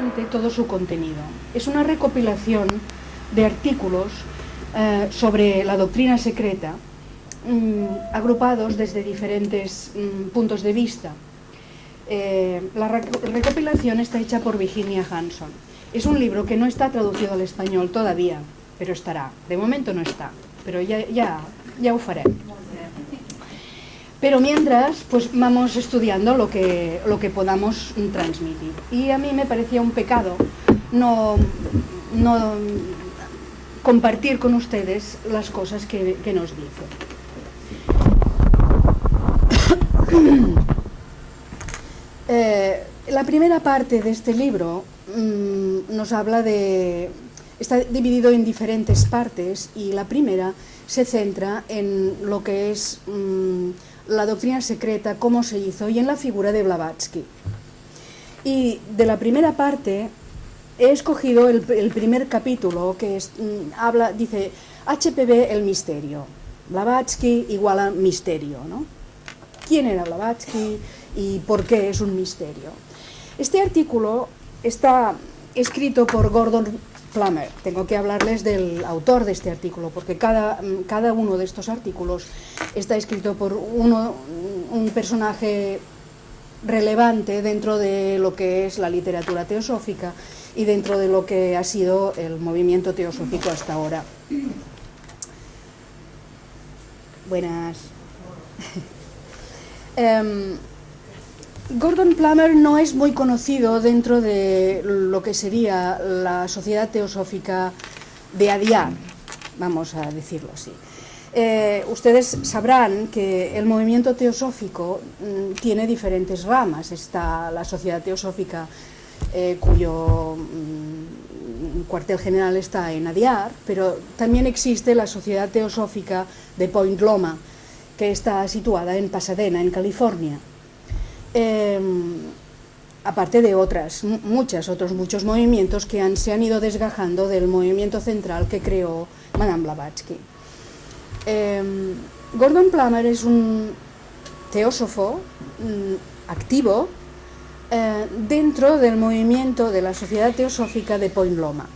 interesante todo su contenido. Es una recopilación de artículos sobre la doctrina secreta, agrupados desde diferentes puntos de vista. La recopilación está hecha por Virginia Hanson. Es un libro que no está traducido al español todavía, pero estará. De momento no está, pero ya ho farem. Pero mientras, pues vamos estudiando lo que podamos transmitir. Y a mí me parecía un pecado no compartir con ustedes las cosas que nos dice. La primera parte de este libro nos habla está dividido en diferentes partes, y la primera se centra en lo que es la doctrina secreta, cómo se hizo, y en la figura de Blavatsky. Y de la primera parte he escogido el primer capítulo, que dice HPV, el misterio. Blavatsky igual a misterio, ¿no? ¿Quién era Blavatsky y por qué es un misterio? Este artículo está escrito por Gordon Plummer. Tengo que hablarles del autor de este artículo, porque cada uno de estos artículos está escrito por un personaje relevante dentro de lo que es la literatura teosófica y dentro de lo que ha sido el movimiento teosófico hasta ahora. Buenas. Gordon Plummer no es muy conocido dentro de lo que sería la Sociedad Teosófica de Adyar, vamos a decirlo así. Ustedes sabrán que el movimiento teosófico tiene diferentes ramas. Está la Sociedad Teosófica, cuyo cuartel general está en Adyar, pero también existe la Sociedad Teosófica de Point Loma, que está situada en Pasadena, en California. Aparte de muchos movimientos que se han ido desgajando del movimiento central que creó Madame Blavatsky. Gordon Plummer es un teósofo activo dentro del movimiento de la Sociedad Teosófica de Point Loma.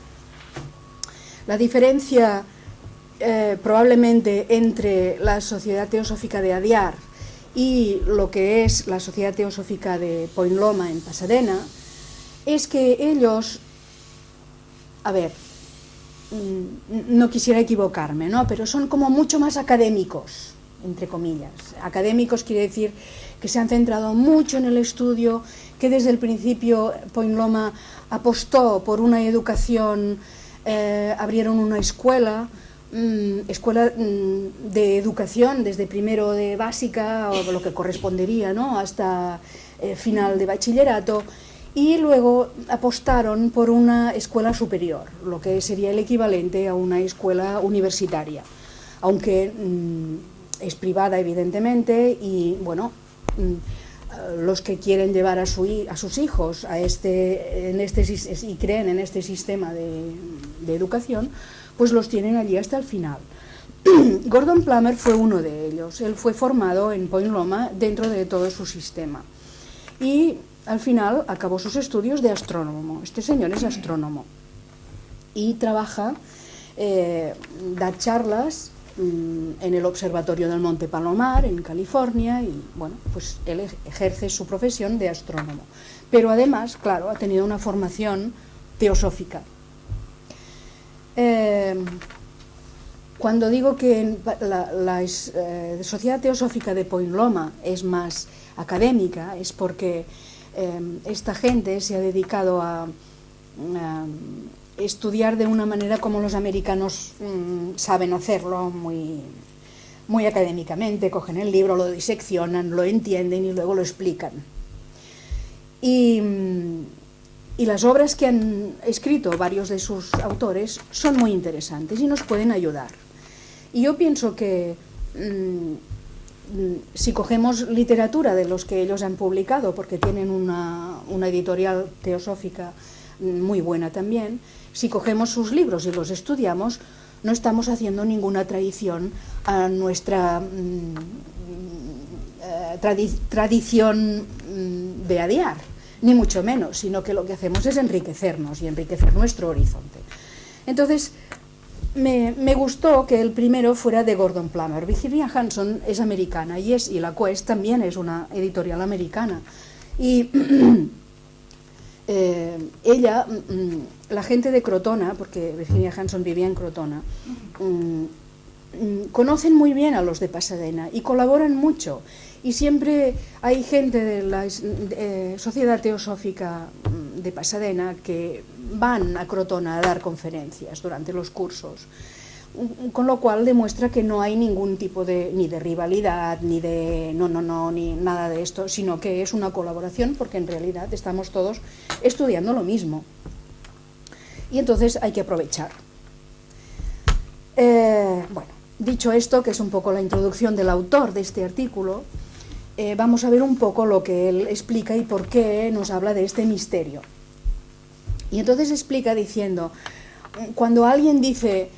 La diferencia probablemente entre la Sociedad Teosófica de Adyar y lo que es la Sociedad Teosófica de Point Loma en Pasadena es que ellos, no quisiera equivocarme, ¿no?, pero son como mucho más académicos, entre comillas. Académicos quiere decir que se han centrado mucho en el estudio, que desde el principio Point Loma apostó por una educación, abrieron una escuela de educación desde primero de básica, o lo que correspondería, ¿no?, hasta final de bachillerato, y luego apostaron por una escuela superior, lo que sería el equivalente a una escuela universitaria, aunque es privada evidentemente, y bueno, los que quieren llevar a sus hijos y creen en este sistema de educación, pues los tienen allí hasta el final. Gordon Plummer fue uno de ellos. Él fue formado en Point Loma dentro de todo su sistema y al final acabó sus estudios de astrónomo. Este señor es astrónomo y trabaja, da charlas en el observatorio del Monte Palomar en California, y bueno, pues él ejerce su profesión de astrónomo, pero además, claro, ha tenido una formación teosófica. Cuando digo que la Sociedad Teosófica de Point Loma es más académica, es porque esta gente se ha dedicado a estudiar de una manera como los americanos saben hacerlo, muy, muy académicamente. Cogen el libro, lo diseccionan, lo entienden y luego lo explican. Y las obras que han escrito varios de sus autores son muy interesantes y nos pueden ayudar. Y yo pienso que si cogemos literatura de los que ellos han publicado, porque tienen una editorial teosófica muy buena también, si cogemos sus libros y los estudiamos, no estamos haciendo ninguna traición a nuestra tradición de Adyar, ni mucho menos, sino que lo que hacemos es enriquecernos y enriquecer nuestro horizonte. Entonces, me gustó que el primero fuera de Gordon Plummer. Virginia Hanson es americana y la Quest también es una editorial americana. Y ella, la gente de Crotona, porque Virginia Hanson vivía en Crotona, conocen muy bien a los de Pasadena y colaboran mucho. Y siempre hay gente de la Sociedad Teosófica de Pasadena que van a Crotona a dar conferencias durante los cursos, con lo cual demuestra que no hay ningún tipo ni de rivalidad, ni de ni nada de esto, sino que es una colaboración, porque en realidad estamos todos estudiando lo mismo. Y entonces hay que aprovechar. Bueno, dicho esto, que es un poco la introducción del autor de este artículo, vamos a ver un poco lo que él explica y por qué nos habla de este misterio. Y entonces explica diciendo, cuando alguien dice,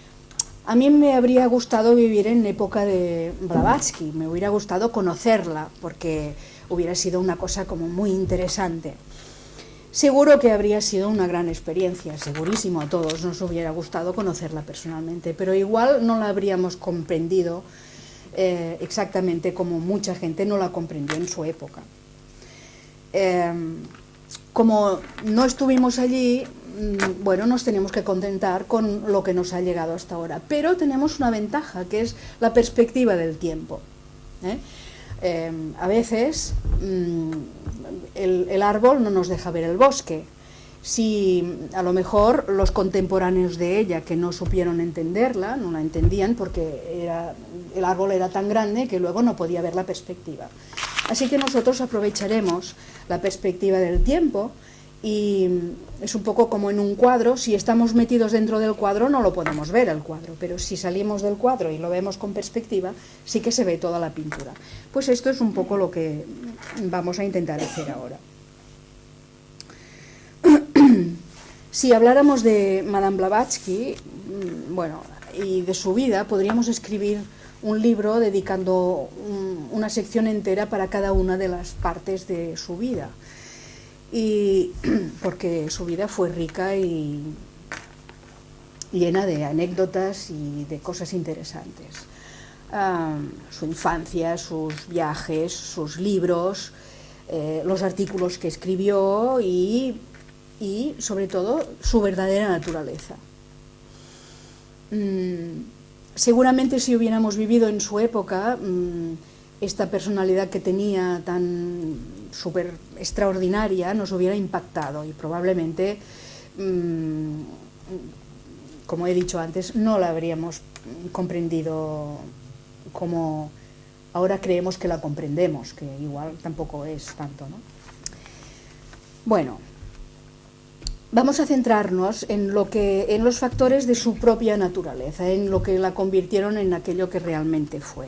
a mí me habría gustado vivir en época de Blavatsky, me hubiera gustado conocerla, porque hubiera sido una cosa como muy interesante. Seguro que habría sido una gran experiencia, segurísimo, a todos nos hubiera gustado conocerla personalmente, pero igual no la habríamos comprendido exactamente como mucha gente no la comprendió en su época. Como no estuvimos allí, bueno, nos tenemos que contentar con lo que nos ha llegado hasta ahora, pero tenemos una ventaja, que es la perspectiva del tiempo. A veces el árbol no nos deja ver el bosque. Si a lo mejor los contemporáneos de ella, que no supieron entenderla, no la entendían porque el árbol era tan grande que luego no podía ver la perspectiva. Así que nosotros aprovecharemos la perspectiva del tiempo, y es un poco como en un cuadro. Si estamos metidos dentro del cuadro no lo podemos ver el cuadro, pero si salimos del cuadro y lo vemos con perspectiva, sí que se ve toda la pintura. Pues esto es un poco lo que vamos a intentar hacer ahora. Si habláramos de Madame Blavatsky, bueno, y de su vida, podríamos escribir un libro dedicando una sección entera para cada una de las partes de su vida. Y porque su vida fue rica y llena de anécdotas y de cosas interesantes. Su infancia, sus viajes, sus libros, los artículos que escribió y sobre todo su verdadera naturaleza. Seguramente si hubiéramos vivido en su época, esta personalidad que tenía tan súper extraordinaria nos hubiera impactado y probablemente, como he dicho antes, no la habríamos comprendido como ahora creemos que la comprendemos, que igual tampoco es tanto, ¿no? Bueno, vamos a centrarnos en los factores de su propia naturaleza, en lo que la convirtieron en aquello que realmente fue.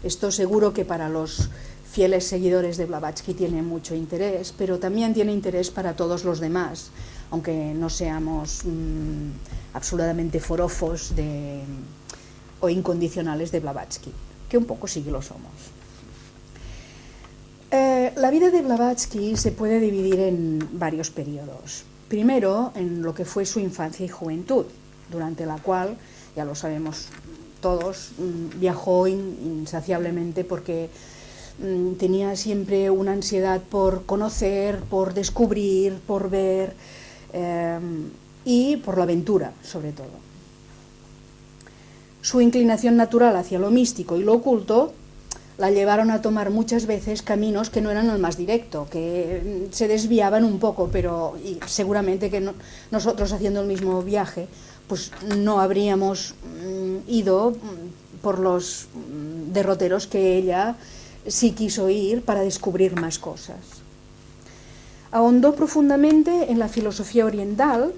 Esto seguro que para los fieles seguidores de Blavatsky tiene mucho interés, pero también tiene interés para todos los demás, aunque no seamos absolutamente forofos o incondicionales de Blavatsky, que un poco sí que lo somos. La vida de Blavatsky se puede dividir en varios periodos. Primero, en lo que fue su infancia y juventud, durante la cual, ya lo sabemos todos, viajó insaciablemente porque tenía siempre una ansiedad por conocer, por descubrir, por ver y por la aventura, sobre todo. Su inclinación natural hacia lo místico y lo oculto la llevaron a tomar muchas veces caminos que no eran el más directo, que se desviaban un poco, pero seguramente que nosotros haciendo el mismo viaje pues no habríamos ido por los derroteros que ella sí quiso ir para descubrir más cosas. Ahondó profundamente en la filosofía oriental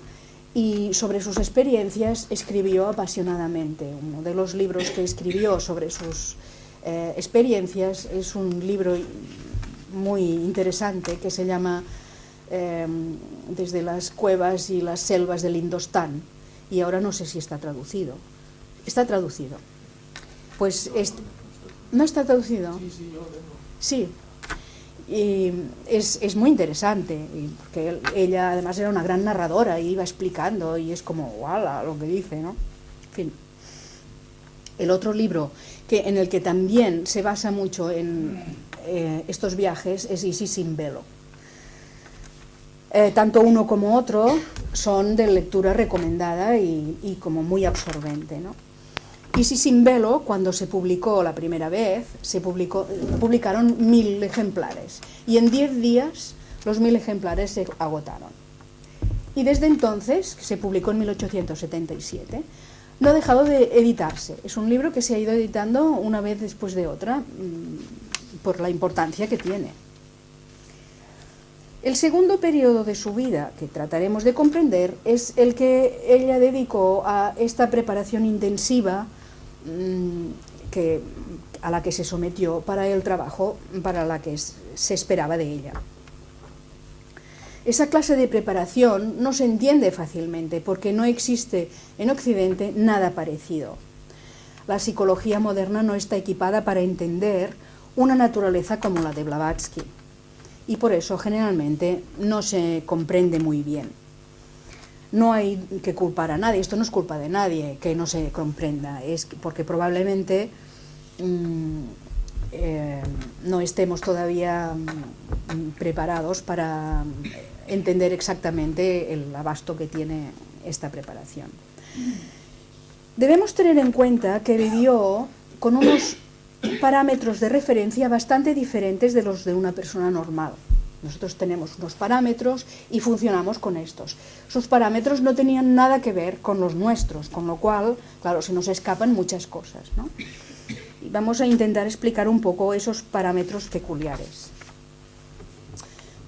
y sobre sus experiencias escribió apasionadamente. Uno de los libros que escribió sobre sus experiencias es un libro muy interesante que se llama Desde las cuevas y las selvas del Indostán, y ahora no sé si está traducido. ¿Está traducido? Pues ¿no está traducido? Sí, yo lo tengo. Sí. Y es muy interesante, porque ella además era una gran narradora y iba explicando y es como, ¡wala!, lo que dice, ¿no? En fin. El otro libro en el que también se basa mucho en estos viajes es Isis sin velo. Tanto uno como otro son de lectura recomendada y como muy absorbente, ¿no? Isis sin velo, cuando se publicó la primera vez, publicaron 1000 ejemplares y en 10 días los 1000 ejemplares se agotaron. Y desde entonces, que se publicó en 1877, no ha dejado de editarse. Es un libro que se ha ido editando una vez después de otra por la importancia que tiene. El segundo periodo de su vida que trataremos de comprender es el que ella dedicó a esta preparación intensiva a la que se sometió para el trabajo para la que se esperaba de ella. Esa clase de preparación no se entiende fácilmente porque no existe en Occidente nada parecido. La psicología moderna no está equipada para entender una naturaleza como la de Blavatsky y por eso generalmente no se comprende muy bien. No hay que culpar a nadie, esto no es culpa de nadie que no se comprenda, es porque probablemente no estemos todavía preparados para entender exactamente el abasto que tiene esta preparación. Debemos tener en cuenta que vivió con unos parámetros de referencia bastante diferentes de los de una persona normal. Nosotros tenemos unos parámetros y funcionamos con estos. Sus parámetros no tenían nada que ver con los nuestros, con lo cual, claro, se nos escapan muchas cosas, ¿no? Y vamos a intentar explicar un poco esos parámetros peculiares.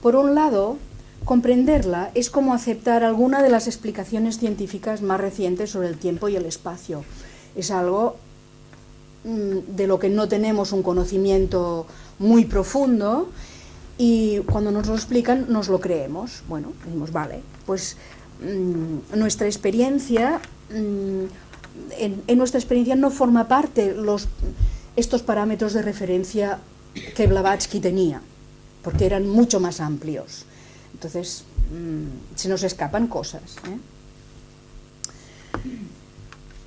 Por un lado, comprenderla es como aceptar alguna de las explicaciones científicas más recientes sobre el tiempo y el espacio. Es algo de lo que no tenemos un conocimiento muy profundo y cuando nos lo explican nos lo creemos. Bueno, decimos, vale, pues nuestra experiencia, en nuestra experiencia no forma parte estos parámetros de referencia que Blavatsky tenía, porque eran mucho más amplios. Entonces, se nos escapan cosas, ¿eh?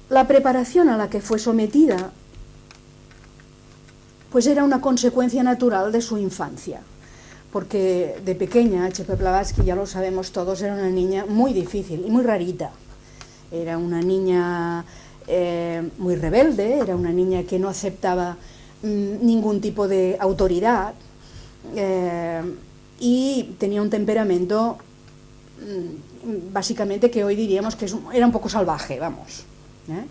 La preparación a la que fue sometida pues era una consecuencia natural de su infancia, porque de pequeña H.P. Blavatsky, ya lo sabemos todos, era una niña muy difícil y muy rarita. Era una niña muy rebelde, era una niña que no aceptaba ningún tipo de autoridad y tenía un temperamento básicamente que hoy diríamos que era un poco salvaje, vamos, ¿eh?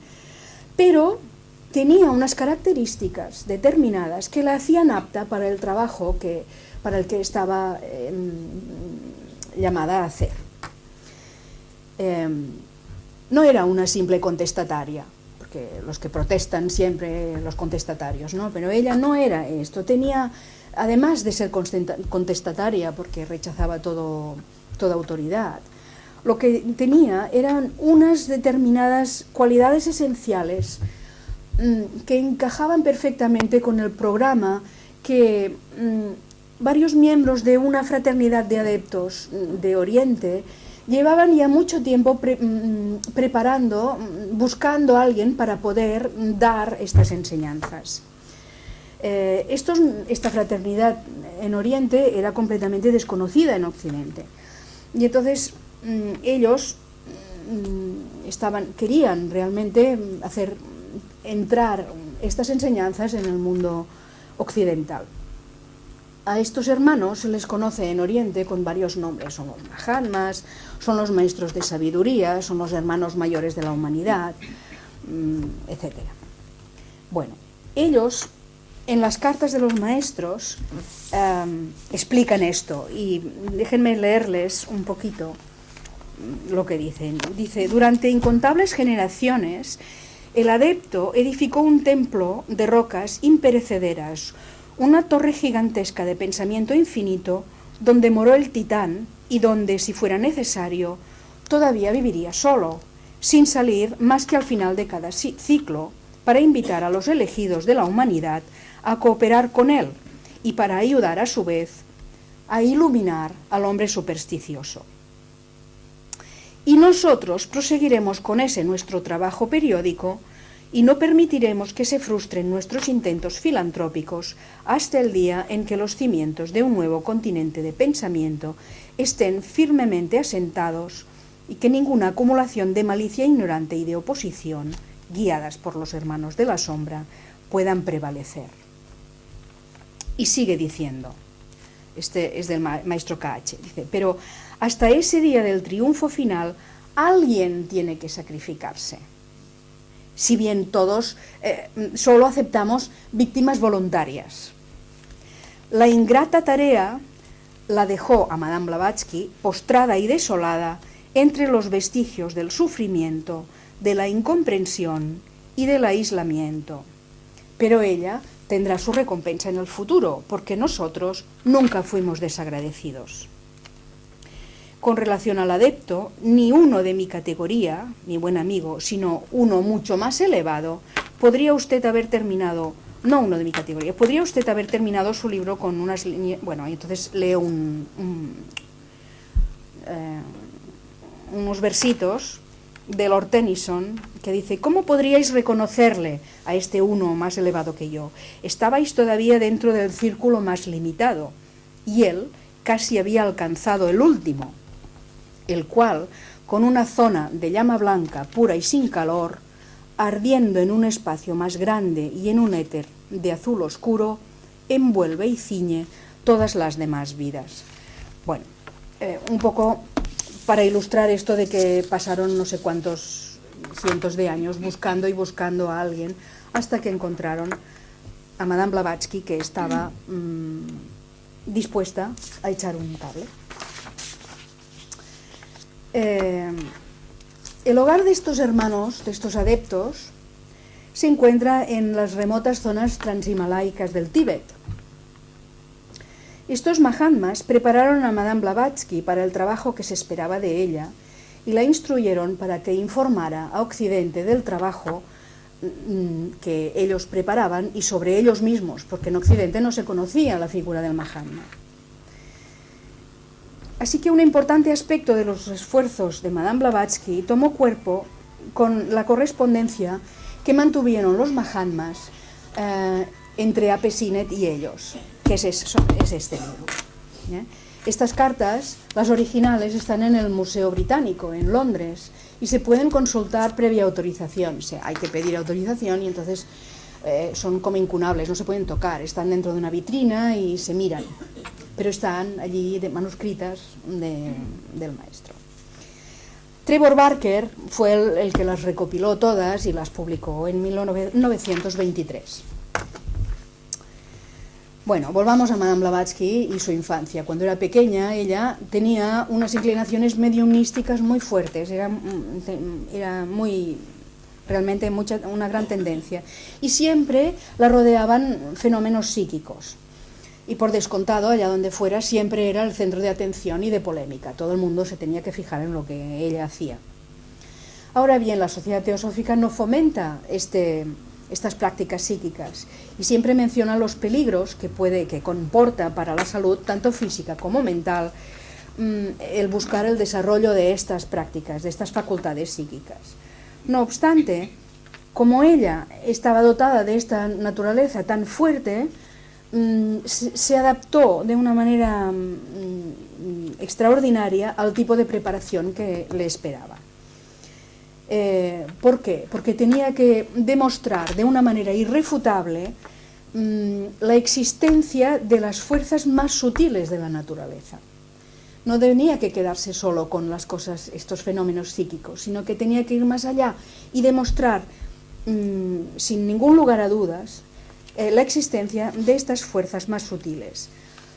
Pero tenía unas características determinadas que la hacían apta para el trabajo para el que estaba llamada a hacer. No era una simple contestataria, porque los que protestan siempre los contestatarios, ¿no? Pero ella no era esto, tenía, además de ser contestataria, porque rechazaba toda autoridad, lo que tenía eran unas determinadas cualidades esenciales que encajaban perfectamente con el programa que varios miembros de una fraternidad de adeptos de Oriente llevaban ya mucho tiempo preparando, buscando a alguien para poder dar estas enseñanzas. Esta fraternidad en Oriente era completamente desconocida en Occidente. Y entonces ellos querían realmente hacer entrar estas enseñanzas en el mundo occidental. A estos hermanos se les conoce en Oriente con varios nombres, son los Mahatmas, son los maestros de sabiduría, son los hermanos mayores de la humanidad, etc. Bueno, ellos en las cartas de los maestros explican esto y déjenme leerles un poquito lo que dicen. Dice, durante incontables generaciones el adepto edificó un templo de rocas imperecederas, una torre gigantesca de pensamiento infinito, donde moró el titán y donde, si fuera necesario, todavía viviría solo, sin salir más que al final de cada ciclo, para invitar a los elegidos de la humanidad a cooperar con él y para ayudar a su vez a iluminar al hombre supersticioso. Y nosotros proseguiremos con ese nuestro trabajo periódico y no permitiremos que se frustren nuestros intentos filantrópicos hasta el día en que los cimientos de un nuevo continente de pensamiento estén firmemente asentados y que ninguna acumulación de malicia ignorante y de oposición, guiadas por los hermanos de la sombra, puedan prevalecer. Y sigue diciendo, este es del maestro KH, dice, pero hasta ese día del triunfo final, alguien tiene que sacrificarse. Si bien todos solo aceptamos víctimas voluntarias. La ingrata tarea la dejó a Madame Blavatsky postrada y desolada entre los vestigios del sufrimiento, de la incomprensión y del aislamiento. Pero ella tendrá su recompensa en el futuro, porque nosotros nunca fuimos desagradecidos. Con relación al adepto, ni uno de mi categoría, mi buen amigo, sino uno mucho más elevado, podría usted haber terminado, no uno de mi categoría, podría usted haber terminado su libro con unas líneas, bueno, entonces leo unos versitos de Lord Tennyson que dice: ¿cómo podríais reconocerle a este uno más elevado que yo? Estabais todavía dentro del círculo más limitado y él casi había alcanzado el último, el cual, con una zona de llama blanca, pura y sin calor, ardiendo en un espacio más grande y en un éter de azul oscuro, envuelve y ciñe todas las demás vidas. Bueno, un poco para ilustrar esto de que pasaron no sé cuántos cientos de años buscando y buscando a alguien hasta que encontraron a Madame Blavatsky, que estaba dispuesta a echar un cable. El hogar de estos hermanos, de estos adeptos, se encuentra en las remotas zonas transhimalaicas del Tíbet. Estos Mahatmas prepararon a Madame Blavatsky para el trabajo que se esperaba de ella y la instruyeron para que informara a Occidente del trabajo que ellos preparaban y sobre ellos mismos, porque en Occidente no se conocía la figura del Mahatma. Así que un importante aspecto de los esfuerzos de Madame Blavatsky tomó cuerpo con la correspondencia que mantuvieron los Mahatmas entre A.P. Sinet y ellos, que es este libro. Estas cartas, las originales, están en el Museo Británico, en Londres, y se pueden consultar previa autorización. O sea, hay que pedir autorización y entonces son como incunables, no se pueden tocar, están dentro de una vitrina y se miran, pero están allí manuscritas del maestro. Trevor Barker fue el que las recopiló todas y las publicó en 1923. Bueno, volvamos a Madame Blavatsky y su infancia. Cuando era pequeña, ella tenía unas inclinaciones mediumnísticas muy fuertes, era realmente una gran tendencia, y siempre la rodeaban fenómenos psíquicos. Y por descontado, allá donde fuera, siempre era el centro de atención y de polémica. Todo el mundo se tenía que fijar en lo que ella hacía. Ahora bien, la sociedad teosófica no fomenta estas prácticas psíquicas y siempre menciona los peligros que comporta para la salud, tanto física como mental, el buscar el desarrollo de estas prácticas, de estas facultades psíquicas. No obstante, como ella estaba dotada de esta naturaleza tan fuerte, se adaptó de una manera extraordinaria al tipo de preparación que le esperaba. ¿Por qué? Porque tenía que demostrar de una manera irrefutable la existencia de las fuerzas más sutiles de la naturaleza. No tenía que quedarse solo con las cosas, estos fenómenos psíquicos, sino que tenía que ir más allá y demostrar sin ningún lugar a dudas la existencia de estas fuerzas más sutiles.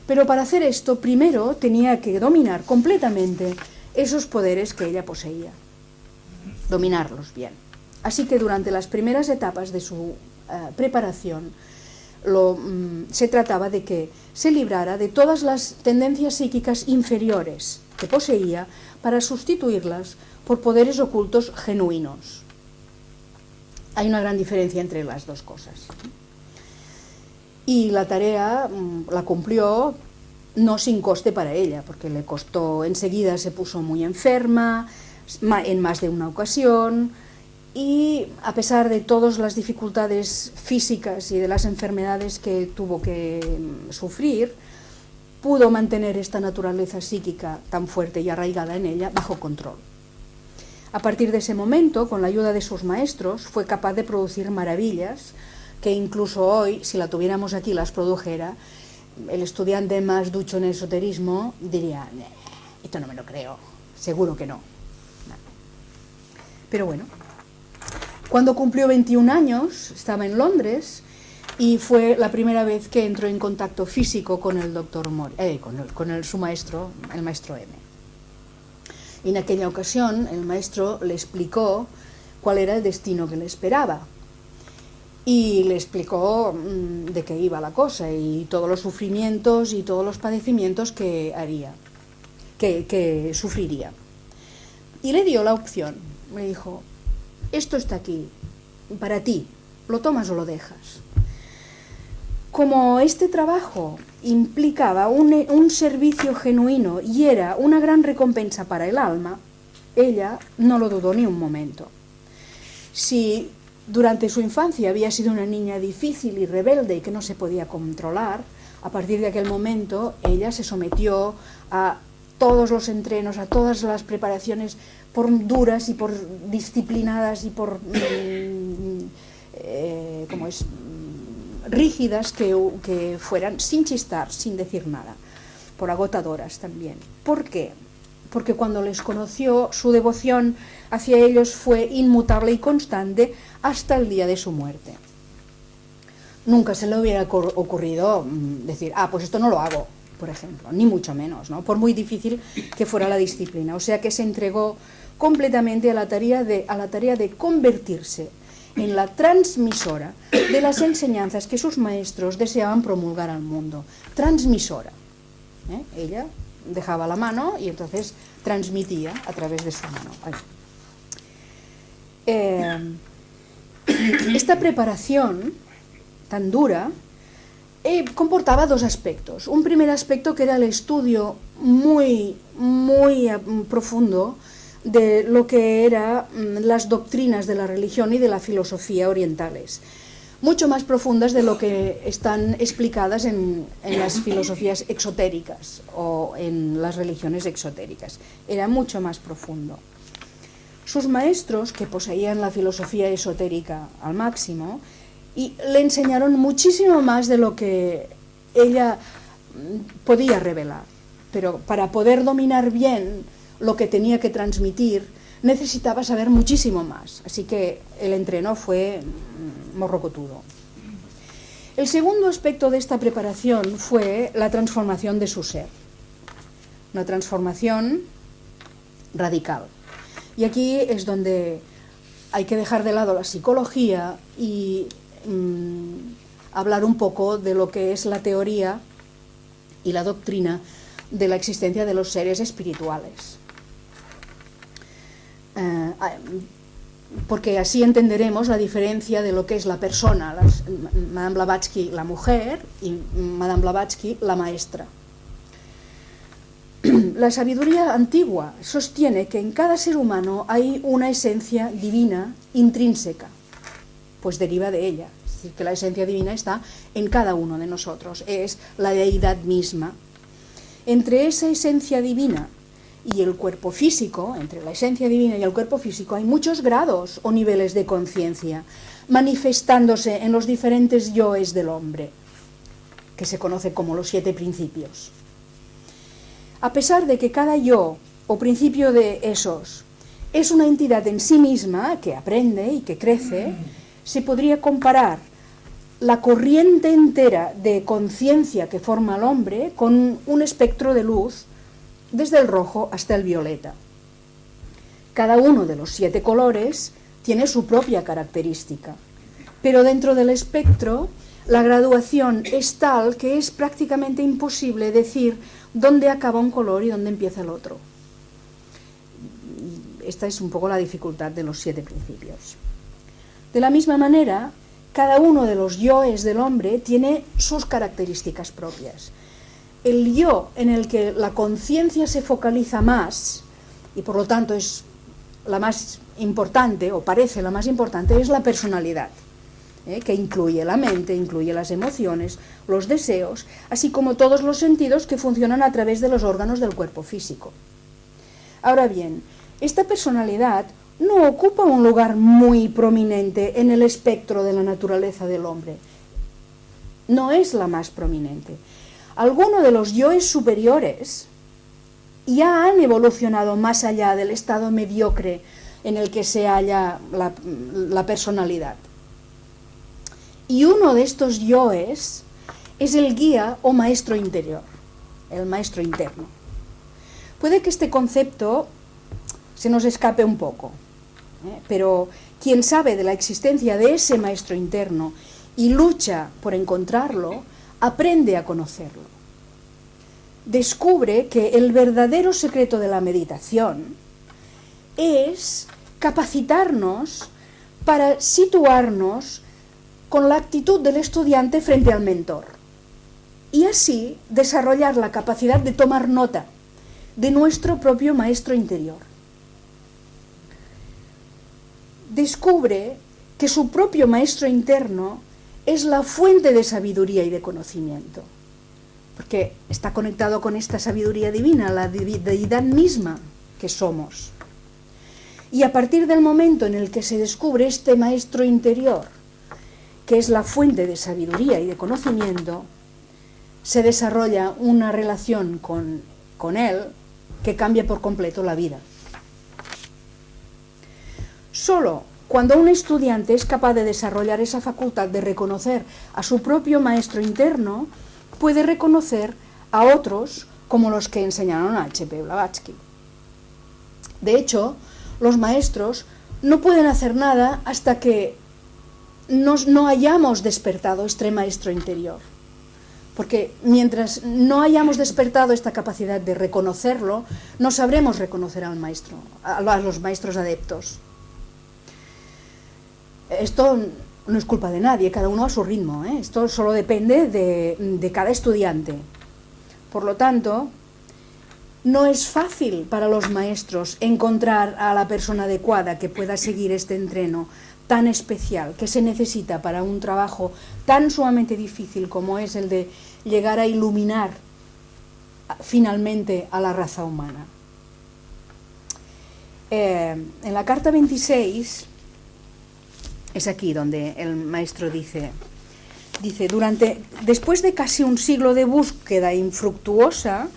Pero para hacer esto, primero tenía que dominar completamente esos poderes que ella poseía, dominarlos bien. Así que durante las primeras etapas de su preparación, se trataba de que se librara de todas las tendencias psíquicas inferiores que poseía para sustituirlas por poderes ocultos genuinos. Hay una gran diferencia entre las dos cosas. Y la tarea la cumplió no sin coste para ella, porque le costó, enseguida se puso muy enferma, en más de una ocasión, y a pesar de todas las dificultades físicas y de las enfermedades que tuvo que sufrir, pudo mantener esta naturaleza psíquica tan fuerte y arraigada en ella bajo control. A partir de ese momento, con la ayuda de sus maestros, fue capaz de producir maravillas que incluso hoy, si la tuviéramos aquí, las produjera. El estudiante más ducho en esoterismo diría, esto no me lo creo, seguro que no. Pero bueno, cuando cumplió 21 años, estaba en Londres y fue la primera vez que entró en contacto físico con el doctor su maestro, el maestro M. Y en aquella ocasión el maestro le explicó cuál era el destino que le esperaba. Y le explicó de qué iba la cosa y todos los sufrimientos y todos los padecimientos que sufriría. Y le dio la opción, le dijo, esto está aquí, para ti, ¿lo tomas o lo dejas? Como este trabajo implicaba un servicio genuino y era una gran recompensa para el alma, ella no lo dudó ni un momento. Si durante su infancia había sido una niña difícil y rebelde y que no se podía controlar, a partir de aquel momento ella se sometió a todos los entrenos, a todas las preparaciones por duras y por disciplinadas y por rígidas que fueran, sin chistar, sin decir nada, por agotadoras también. ¿Por qué? Porque cuando les conoció, su devoción hacia ellos fue inmutable y constante hasta el día de su muerte. Nunca se le hubiera ocurrido decir, pues esto no lo hago, por ejemplo, ni mucho menos, ¿no? Por muy difícil que fuera la disciplina. O sea que se entregó completamente a la tarea de convertirse en la transmisora de las enseñanzas que sus maestros deseaban promulgar al mundo. Transmisora. Ella dejaba la mano y entonces transmitía a través de su mano. Esta preparación tan dura comportaba dos aspectos. Un primer aspecto que era el estudio muy profundo de lo que eran las doctrinas de la religión y de la filosofía orientales, mucho más profundas de lo que están explicadas en las filosofías exotéricas o en las religiones exotéricas. Era mucho más profundo. Sus maestros, que poseían la filosofía esotérica al máximo, y le enseñaron muchísimo más de lo que ella podía revelar. Pero para poder dominar bien lo que tenía que transmitir, necesitaba saber muchísimo más. Así que el entreno fue morrocotudo. El segundo aspecto de esta preparación fue la transformación de su ser. Una transformación radical. Y aquí es donde hay que dejar de lado la psicología y hablar un poco de lo que es la teoría y la doctrina de la existencia de los seres espirituales. Porque así entenderemos la diferencia de lo que es la persona, Madame Blavatsky la mujer y Madame Blavatsky la maestra. La sabiduría antigua sostiene que en cada ser humano hay una esencia divina intrínseca, pues deriva de ella. Es decir, que la esencia divina está en cada uno de nosotros, es la deidad misma. Entre esa esencia divina y el cuerpo físico, entre la esencia divina y el cuerpo físico, hay muchos grados o niveles de conciencia, manifestándose en los diferentes yoes del hombre, que se conoce como los 7 principios. A pesar de que cada yo o principio de esos es una entidad en sí misma que aprende y que crece, se podría comparar la corriente entera de conciencia que forma el hombre con un espectro de luz desde el rojo hasta el violeta. Cada uno de los 7 colores tiene su propia característica, pero dentro del espectro la graduación es tal que es prácticamente imposible decir dónde acaba un color y dónde empieza el otro. Esta es un poco la dificultad de los 7 principios. De la misma manera, cada uno de los yoes del hombre tiene sus características propias. el yo en el que la conciencia se focaliza más, y por lo tanto es la más importante, o parece la más importante, es la personalidad, que incluye la mente, incluye las emociones, los deseos, así como todos los sentidos que funcionan a través de los órganos del cuerpo físico. Ahora bien, esta personalidad no ocupa un lugar muy prominente en el espectro de la naturaleza del hombre. No es la más prominente. Algunos de los yoes superiores ya han evolucionado más allá del estado mediocre en el que se halla la personalidad. Y uno de estos yoes es el guía o maestro interior, el maestro interno. Puede que este concepto se nos escape un poco, pero quien sabe de la existencia de ese maestro interno y lucha por encontrarlo, aprende a conocerlo. Descubre que el verdadero secreto de la meditación es capacitarnos para situarnos con la actitud del estudiante frente al mentor y así desarrollar la capacidad de tomar nota de nuestro propio maestro interior. Descubre que su propio maestro interno es la fuente de sabiduría y de conocimiento, porque está conectado con esta sabiduría divina, la deidad misma que somos. Y a partir del momento en el que se descubre este maestro interior, que es la fuente de sabiduría y de conocimiento, se desarrolla una relación con él que cambia por completo la vida. Solo cuando un estudiante es capaz de desarrollar esa facultad de reconocer a su propio maestro interno, puede reconocer a otros como los que enseñaron a H.P. Blavatsky. De hecho, los maestros no pueden hacer nada hasta que no hayamos despertado este maestro interior. Porque mientras no hayamos despertado esta capacidad de reconocerlo, no sabremos reconocer al maestro, a los maestros adeptos. Esto no es culpa de nadie, cada uno a su ritmo, Esto solo depende de cada estudiante. Por lo tanto, no es fácil para los maestros encontrar a la persona adecuada que pueda seguir este entreno tan especial que se necesita para un trabajo tan sumamente difícil como es el de llegar a iluminar finalmente a la raza humana. En la carta 26 es aquí donde el maestro dice, después de casi un siglo de búsqueda infructuosa,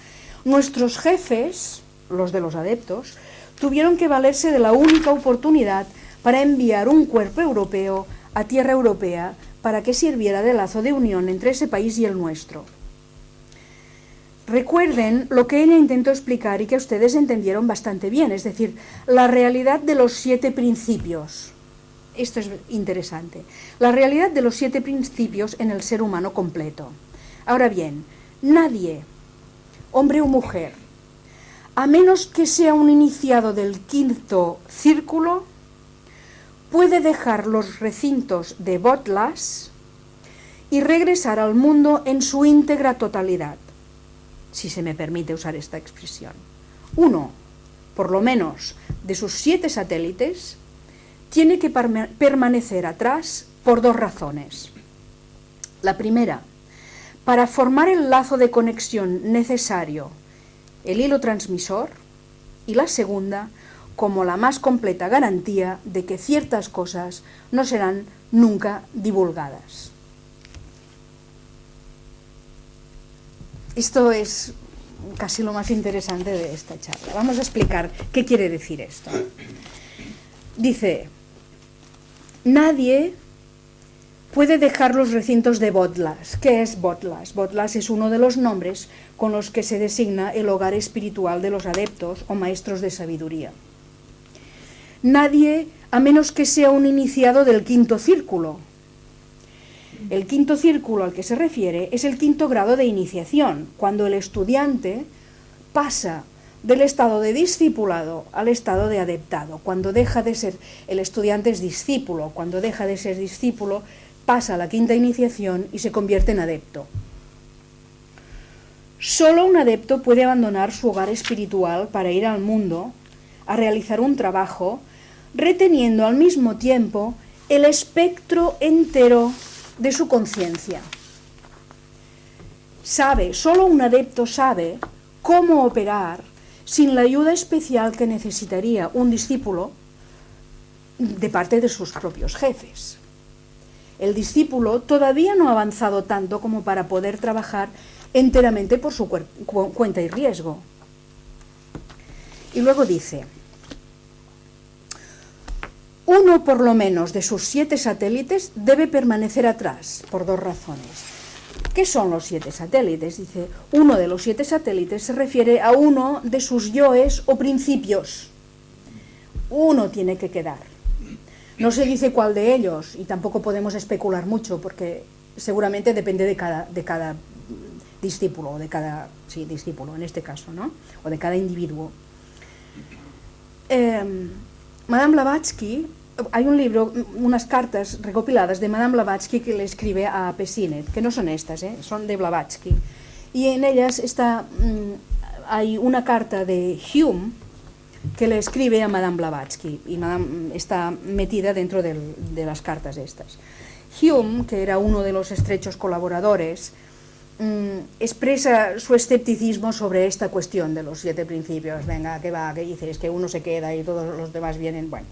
nuestros jefes, los de los adeptos, tuvieron que valerse de la única oportunidad para enviar un cuerpo europeo a tierra europea para que sirviera de lazo de unión entre ese país y el nuestro. Recuerden lo que ella intentó explicar y que ustedes entendieron bastante bien, es decir, la realidad de los 7 principios. Esto es interesante. La realidad de los 7 principios en el ser humano completo. Ahora bien, nadie, hombre o mujer, a menos que sea un iniciado del 5º círculo, puede dejar los recintos de Bodhlas y regresar al mundo en su íntegra totalidad, si se me permite usar esta expresión. Uno, por lo menos, de sus 7 satélites, tiene que permanecer atrás por 2 razones. La primera, para formar el lazo de conexión necesario, el hilo transmisor, y la segunda, como la más completa garantía de que ciertas cosas no serán nunca divulgadas. Esto es casi lo más interesante de esta charla. Vamos a explicar qué quiere decir esto. Dice, nadie puede dejar los recintos de Bodhlas. ¿Qué es Bodhlas? Bodhlas es uno de los nombres con los que se designa el hogar espiritual de los adeptos o maestros de sabiduría. Nadie, a menos que sea un iniciado del 5º círculo. El 5º círculo al que se refiere es el 5º grado de iniciación, cuando el estudiante pasa del estado de discipulado al estado de adeptado. Cuando deja de ser, el estudiante es discípulo, cuando deja de ser discípulo pasa a la 5ª iniciación y se convierte en adepto. Solo un adepto puede abandonar su hogar espiritual para ir al mundo a realizar un trabajo, reteniendo al mismo tiempo el espectro entero de su conciencia. Solo un adepto sabe cómo operar sin la ayuda especial que necesitaría un discípulo de parte de sus propios jefes. El discípulo todavía no ha avanzado tanto como para poder trabajar enteramente por su cuenta y riesgo. Y luego dice, uno por lo menos de sus 7 satélites debe permanecer atrás, por 2 razones. ¿Qué son los 7 satélites? Dice, uno de los 7 satélites se refiere a uno de sus yoes o principios. Uno tiene que quedar. No se dice cuál de ellos, y tampoco podemos especular mucho, porque seguramente depende de cada discípulo, o de cada discípulo en este caso, ¿no? O de cada individuo. Madame Blavatsky, hay un libro, unas cartas recopiladas de Madame Blavatsky que le escribe a Pessinet, que no son estas, son de Blavatsky, y en ellas hay una carta de Hume que le escribe a Madame Blavatsky, y Madame está metida dentro de las cartas estas. Hume, que era uno de los estrechos colaboradores, expresa su escepticismo sobre esta cuestión de los 7 principios. Venga, ¿qué va? ¿Qué dices? Que uno se queda y todos los demás vienen. Bueno.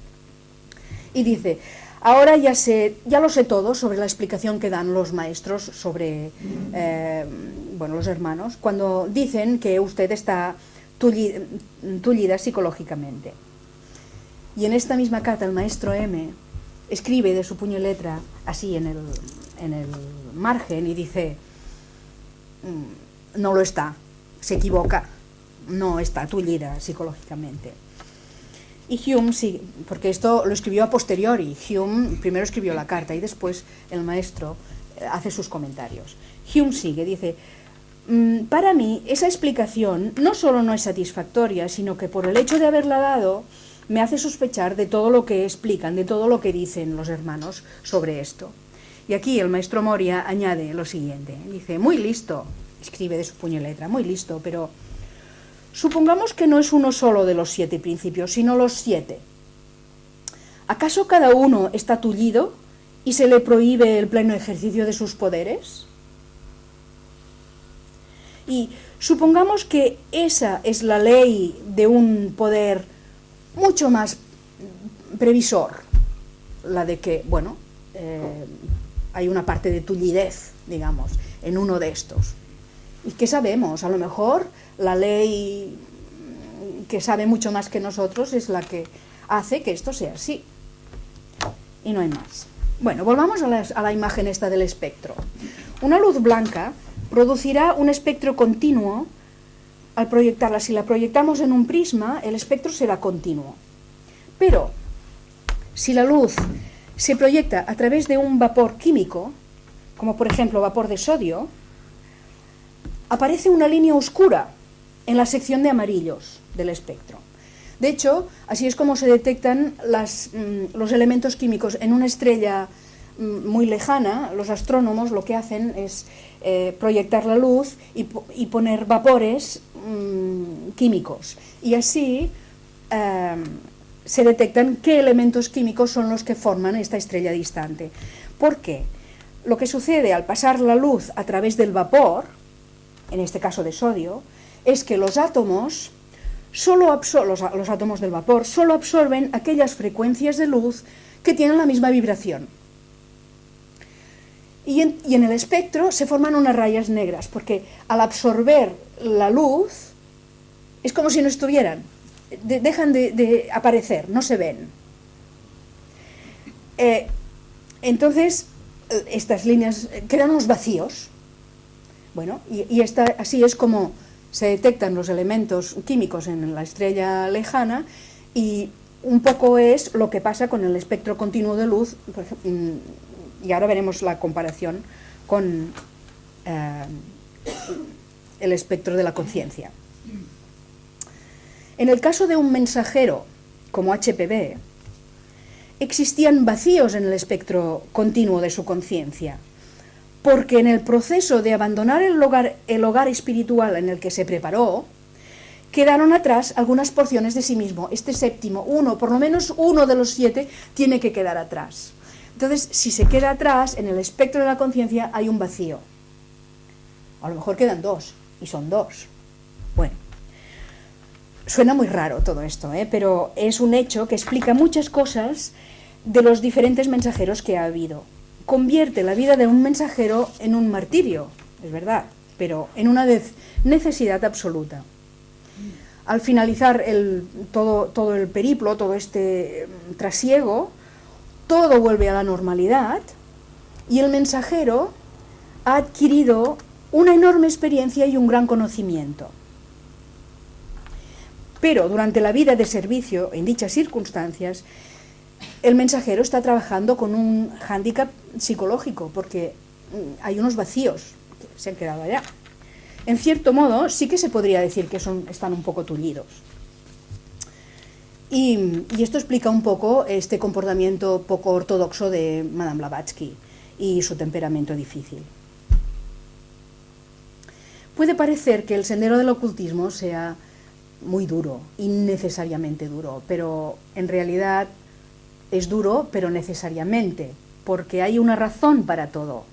Y dice, ahora ya lo sé todo sobre la explicación que dan los maestros sobre, los hermanos, cuando dicen que usted está tullida psicológicamente. Y en esta misma carta el maestro M escribe de su puño y letra, así en el margen, y dice, no lo está, se equivoca, no está tullida psicológicamente. Y Hume sí, porque esto lo escribió a posteriori. Hume primero escribió la carta y después el maestro hace sus comentarios. Hume sigue, dice, para mí esa explicación no solo no es satisfactoria, sino que por el hecho de haberla dado me hace sospechar de todo lo que explican, de todo lo que dicen los hermanos sobre esto. Y aquí el maestro Moria añade lo siguiente, dice, muy listo, escribe de su puño y letra, muy listo, pero supongamos que no es uno solo de los 7 principios, sino los 7. ¿Acaso cada uno está tullido y se le prohíbe el pleno ejercicio de sus poderes? Y supongamos que esa es la ley de un poder mucho más previsor, la de que, hay una parte de tullidez, digamos, en uno de estos. ¿Y qué sabemos? A lo mejor la ley que sabe mucho más que nosotros es la que hace que esto sea así. Y no hay más. Bueno, volvamos a la imagen esta del espectro. Una luz blanca producirá un espectro continuo al proyectarla. Si la proyectamos en un prisma, el espectro será continuo. Pero si la luz se proyecta a través de un vapor químico, como por ejemplo vapor de sodio, aparece una línea oscura en la sección de amarillos del espectro. De hecho, así es como se detectan los elementos químicos en una estrella muy lejana. Los astrónomos lo que hacen es proyectar la luz y poner vapores químicos. Y así se detectan qué elementos químicos son los que forman esta estrella distante. ¿Por qué? Lo que sucede al pasar la luz a través del vapor, en este caso de sodio, es que los átomos los átomos del vapor solo absorben aquellas frecuencias de luz que tienen la misma vibración. Y en el espectro se forman unas rayas negras, porque al absorber la luz es como si no estuvieran, dejan de aparecer, no se ven. Entonces, estas líneas quedan unos vacíos. Bueno, y así es como se detectan los elementos químicos en la estrella lejana, y un poco es lo que pasa con el espectro continuo de luz, y ahora veremos la comparación con el espectro de la conciencia. En el caso de un mensajero como HPV, existían vacíos en el espectro continuo de su conciencia, porque en el proceso de abandonar el hogar espiritual en el que se preparó, quedaron atrás algunas porciones de sí mismo. Este séptimo, por lo menos uno de los 7, tiene que quedar atrás. Entonces, si se queda atrás, en el espectro de la conciencia hay un vacío. A lo mejor quedan 2, y son 2. Bueno, suena muy raro todo esto, pero es un hecho que explica muchas cosas de los diferentes mensajeros que ha habido. Convierte la vida de un mensajero en un martirio, es verdad, pero en una necesidad absoluta. Al finalizar todo el periplo, todo este trasiego, todo vuelve a la normalidad y el mensajero ha adquirido una enorme experiencia y un gran conocimiento. Pero durante la vida de servicio, en dichas circunstancias, el mensajero está trabajando con un hándicap psicológico, porque hay unos vacíos que se han quedado allá. En cierto modo, sí que se podría decir que están un poco tullidos. Y esto explica un poco este comportamiento poco ortodoxo de Madame Blavatsky y su temperamento difícil. Puede parecer que el sendero del ocultismo sea muy duro, innecesariamente duro, pero en realidad es duro, pero necesariamente, porque hay una razón para todo.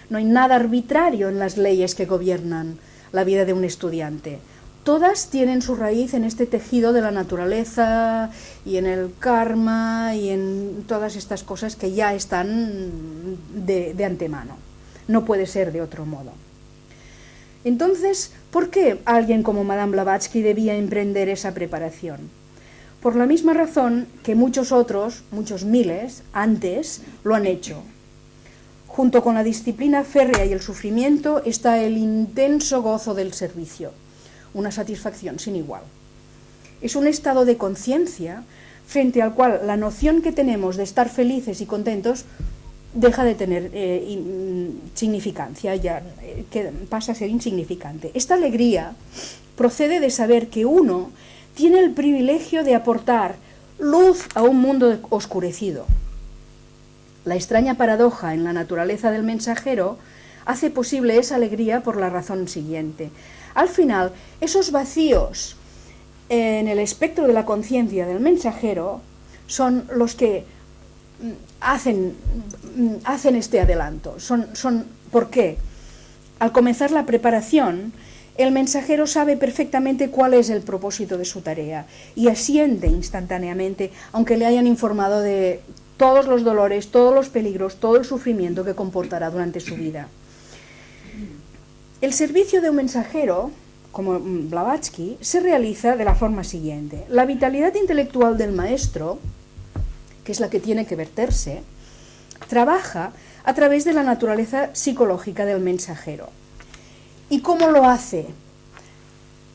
No hay nada arbitrario en las leyes que gobiernan la vida de un estudiante. Todas tienen su raíz en este tejido de la naturaleza y en el karma y en todas estas cosas que ya están de antemano. No puede ser de otro modo. Entonces, ¿por qué alguien como Madame Blavatsky debía emprender esa preparación? Por la misma razón que muchos otros, muchos miles, antes lo han hecho. Junto con la disciplina férrea y el sufrimiento está el intenso gozo del servicio, una satisfacción sin igual. Es un estado de conciencia frente al cual la noción que tenemos de estar felices y contentos deja de tener significancia, ya que pasa a ser insignificante. Esta alegría procede de saber que uno tiene el privilegio de aportar luz a un mundo oscurecido. La extraña paradoja en la naturaleza del mensajero hace posible esa alegría por la razón siguiente. Al final, esos vacíos en el espectro de la conciencia del mensajero son los que hacen este adelanto. ¿Por qué? Al comenzar la preparación, el mensajero sabe perfectamente cuál es el propósito de su tarea y asiente instantáneamente, aunque le hayan informado de todos los dolores, todos los peligros, todo el sufrimiento que comportará durante su vida. El servicio de un mensajero, como Blavatsky, se realiza de la forma siguiente. La vitalidad intelectual del maestro, que es la que tiene que verterse, trabaja a través de la naturaleza psicológica del mensajero. ¿Y cómo lo hace?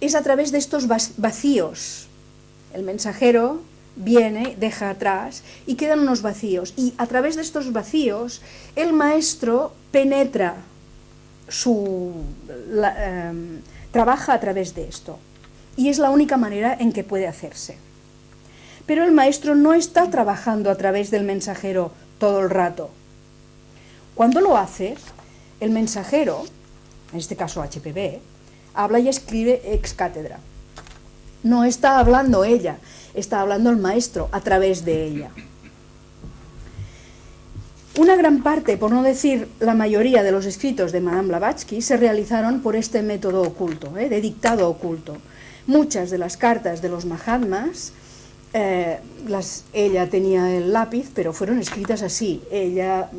Es a través de estos vacíos. El mensajero viene, deja atrás y quedan unos vacíos. Y a través de estos vacíos, el maestro penetra, trabaja a través de esto. Y es la única manera en que puede hacerse. Pero el maestro no está trabajando a través del mensajero todo el rato. Cuando lo hace, el mensajero, en este caso HPB, habla y escribe ex cátedra. No está hablando ella, está hablando el maestro a través de ella. Una gran parte, por no decir la mayoría de los escritos de Madame Blavatsky se realizaron por este método oculto, de dictado oculto. Muchas de las cartas de los Mahatmas, ella tenía el lápiz, pero fueron escritas así. Ella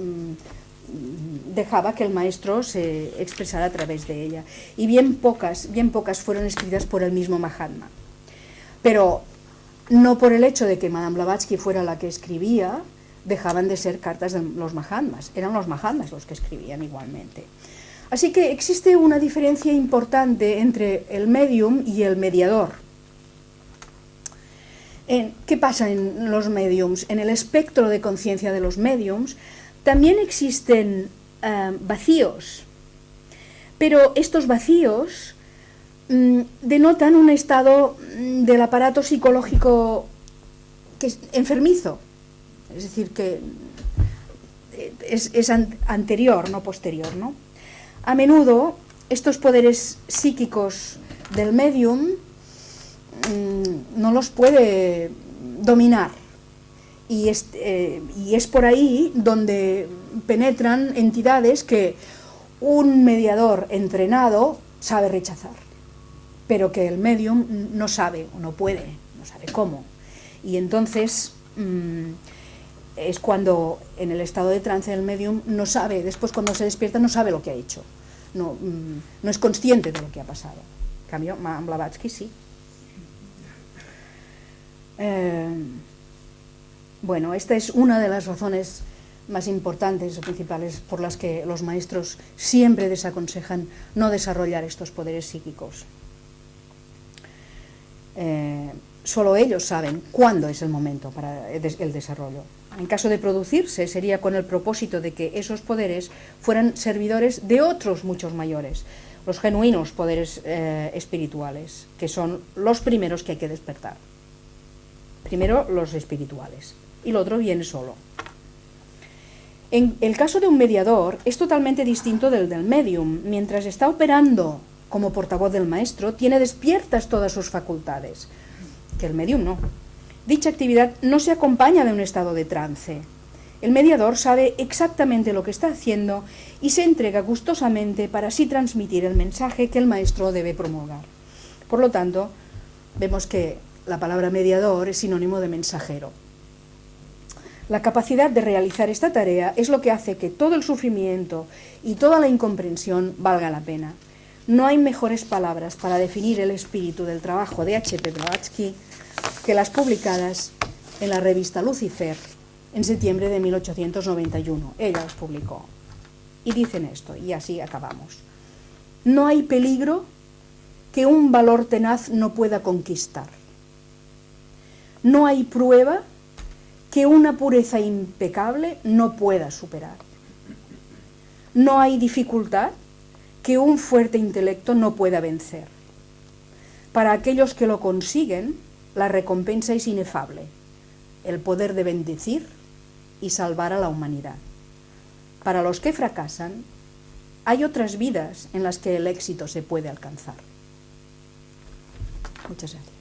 dejaba que el maestro se expresara a través de ella. Y bien pocas fueron escritas por el mismo Mahatma. Pero no por el hecho de que Madame Blavatsky fuera la que escribía, dejaban de ser cartas de los Mahatmas. Eran los Mahatmas los que escribían igualmente. Así que existe una diferencia importante entre el medium y el mediador. ¿Qué pasa en los mediums? En el espectro de conciencia de los mediums también existen vacíos, pero estos vacíos denotan un estado del aparato psicológico que es enfermizo, es decir, que es anterior, no posterior, ¿no? A menudo estos poderes psíquicos del medium no los puede dominar, y es por ahí donde penetran entidades que un mediador entrenado sabe rechazar, pero que el medium no sabe, o no puede, no sabe cómo. Y entonces es cuando en el estado de trance el medium no sabe, después cuando se despierta no sabe lo que ha hecho, no es consciente de lo que ha pasado. En cambio, amb Blavatsky sí. Bueno, esta es una de las razones más importantes o principales por las que los maestros siempre desaconsejan no desarrollar estos poderes psíquicos. Solo ellos saben cuándo es el momento para el desarrollo. En caso de producirse, sería con el propósito de que esos poderes fueran servidores de otros muchos mayores, los genuinos poderes espirituales, que son los primeros que hay que despertar. Primero los espirituales, y lo otro viene solo. En el caso de un mediador es totalmente distinto del medium. Mientras está operando como portavoz del maestro, tiene despiertas todas sus facultades, que el medium no. Dicha actividad no se acompaña de un estado de trance. El mediador sabe exactamente lo que está haciendo y se entrega gustosamente para así transmitir el mensaje que el maestro debe promulgar. Por lo tanto, vemos que la palabra mediador es sinónimo de mensajero. La capacidad de realizar esta tarea es lo que hace que todo el sufrimiento y toda la incomprensión valga la pena. No hay mejores palabras para definir el espíritu del trabajo de H.P. Blavatsky que las publicadas en la revista Lucifer en septiembre de 1891. Ella las publicó. Y dicen esto, y así acabamos. No hay peligro que un valor tenaz no pueda conquistar. No hay prueba que una pureza impecable no pueda superar. No hay dificultad que un fuerte intelecto no pueda vencer. Para aquellos que lo consiguen, la recompensa es inefable, el poder de bendecir y salvar a la humanidad. Para los que fracasan, hay otras vidas en las que el éxito se puede alcanzar. Muchas gracias.